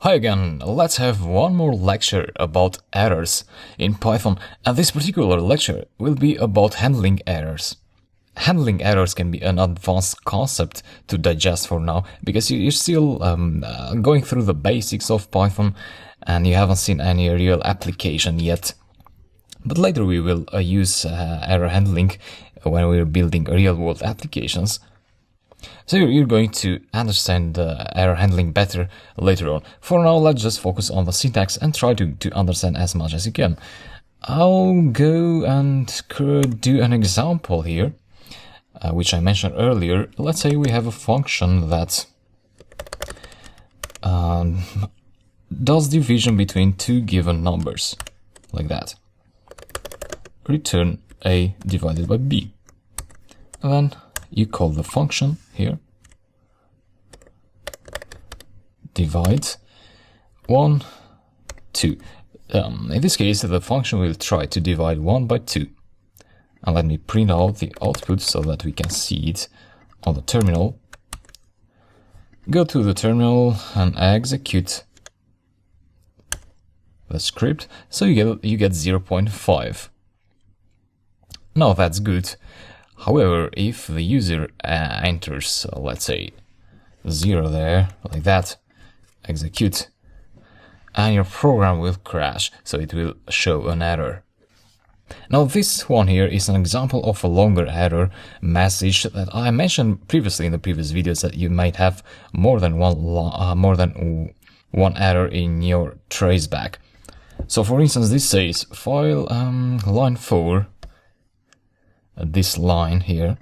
Hi again, let's have one more lecture about errors in Python, and this particular lecture will be about handling errors. Handling errors can be an advanced concept to digest for now, because you're still going through the basics of Python and you haven't seen any real application yet. But later we will use error handling when we're building real-world applications. So you're going to understand error handling better later on. For now, let's just focus on the syntax and try to understand as much as you can. I'll go and do an example here, which I mentioned earlier. Let's say we have a function that does division between two given numbers, like that. Return A divided by B. And then you call the function here, divide 1, 2. In this case, the function will try to divide 1 by 2. And let me print out the output so that we can see it on the terminal. Go to the terminal and execute the script, so you get 0.5. Now that's good. However, if the user enters, let's say, 0 there, like that, execute, and your program will crash, so it will show an error. Now this one here is an example of a longer error message that I mentioned previously in the previous videos, that you might have more than one error in your traceback. So for instance, this says file line 4, this line here.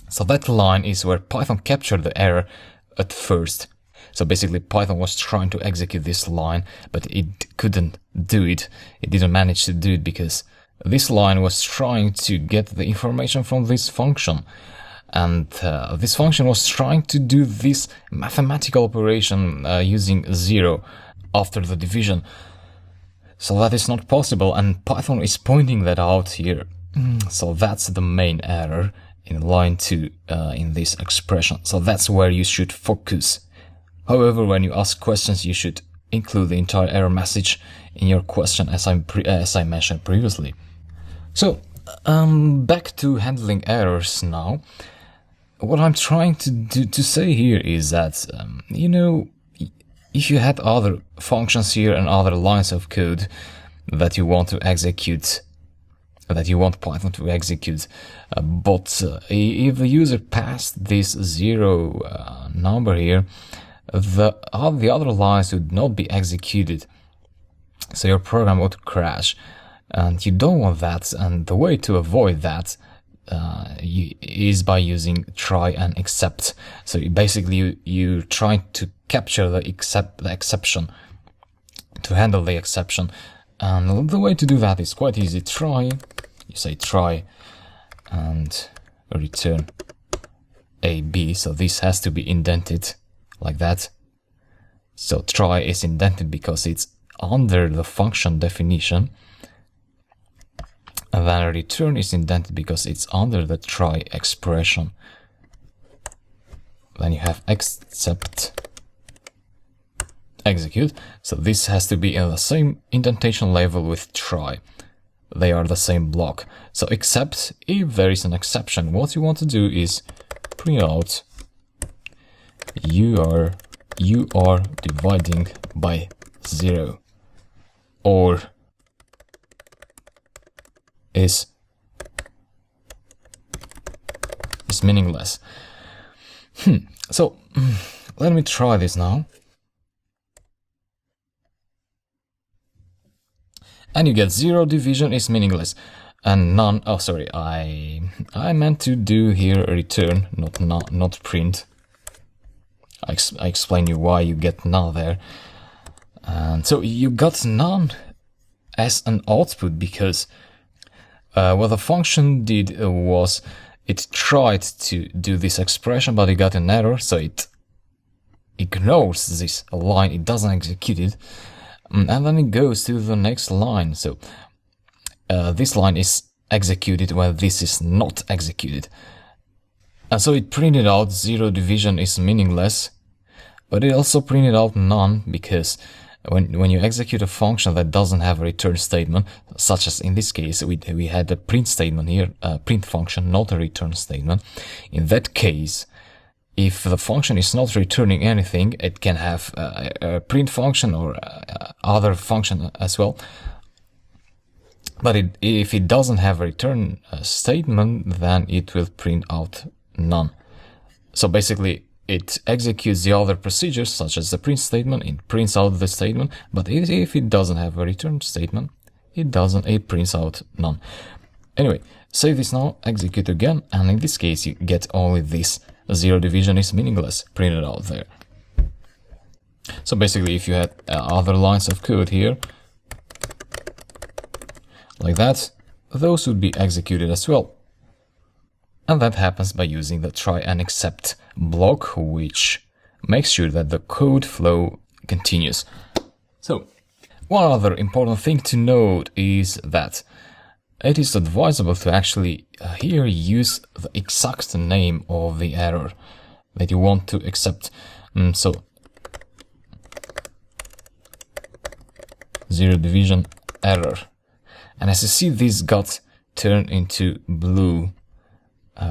So that line is where Python captured the error at first. So basically Python was trying to execute this line, but it couldn't do it. It didn't manage to do it because this line was trying to get the information from this function. And this function was trying to do this mathematical operation using 0 after the division. So that is not possible, and Python is pointing that out here. So that's the main error in line 2 in this expression. So that's where you should focus. However, when you ask questions, you should include the entire error message in your question, as I mentioned previously. So back to handling errors now. What I'm trying to say here is that if you had other functions here and other lines of code that you want to execute, that you want Python to execute, but if the user passed this 0 number here, the other lines would not be executed, so your program would crash, and you don't want that. And the way to avoid that is by using try and except. So basically you try to capture the exception, to handle the exception, and the way to do that is quite easy. Try, you say try and return AB, so this has to be indented like that. So try is indented because it's under the function definition, and then return is indented because it's under the try expression. Then you have except, execute. So this has to be in the same indentation level with try. They are the same block. So except, if there is an exception, what you want to do is print out you are dividing by 0, or is meaningless. So let me try this now. And you get 0 division is meaningless, and none. Oh, sorry, I meant to do here return, not print. I explain you why you get none there. And so you got none as an output because what the function did was it tried to do this expression, but it got an error, so it ignores this line, it doesn't execute it, and then it goes to the next line. So this line is executed when this is not executed. And so it printed out 0 division is meaningless, but it also printed out none, because when you execute a function that doesn't have a return statement, such as in this case, we had a print statement here, a print function, not a return statement. In that case, if the function is not returning anything, it can have a print function or other function as well. But if it doesn't have a return statement, then it will print out none. So basically, it executes the other procedures, such as the print statement, it prints out the statement, but if it doesn't have a return statement, it prints out none. Anyway, save this now, execute again, and in this case you get only this. Zero division is meaningless printed out there. So basically, if you had other lines of code here, like that, those would be executed as well. And that happens by using the try and except block, which makes sure that the code flow continues. So, one other important thing to note is that it is advisable to actually here use the exact name of the error that you want to accept. So, zero division error. And as you see, this got turned into blue.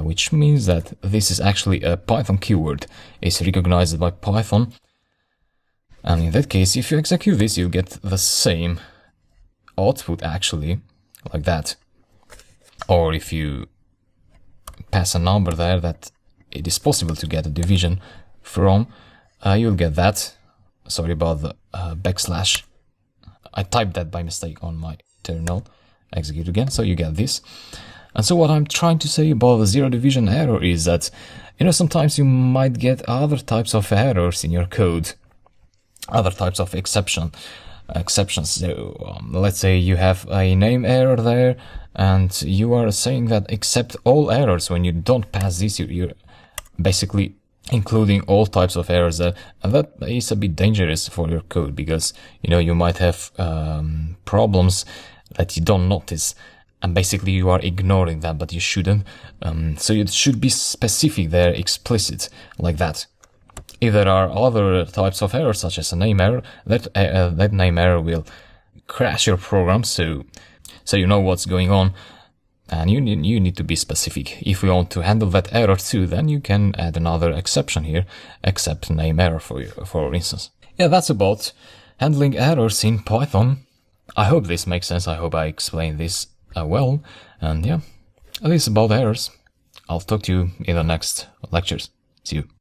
Which means that this is actually a Python keyword. It's recognized by Python. And in that case, if you execute this, you'll get the same output actually, like that. Or if you pass a number there that it is possible to get a division from, you'll get that. Sorry about the backslash. I typed that by mistake on my terminal. Execute again, so you get this. And so what I'm trying to say about the zero division error is that, sometimes you might get other types of errors in your code, other types of exceptions. So let's say you have a name error there, and you are saying that accept all errors. When you don't pass this, you're basically including all types of errors there, and that is a bit dangerous for your code, because you might have problems that you don't notice. And basically you are ignoring that, but you shouldn't. So it should be specific there, explicit, like that. If there are other types of errors, such as a name error, that name error will crash your program, so you know what's going on. And you need to be specific. If you want to handle that error too, then you can add another exception here, except name error for instance. Yeah, that's about handling errors in Python. I hope this makes sense. I hope I explained this well, and yeah, this is about errors. I'll talk to you in the next lectures. See you.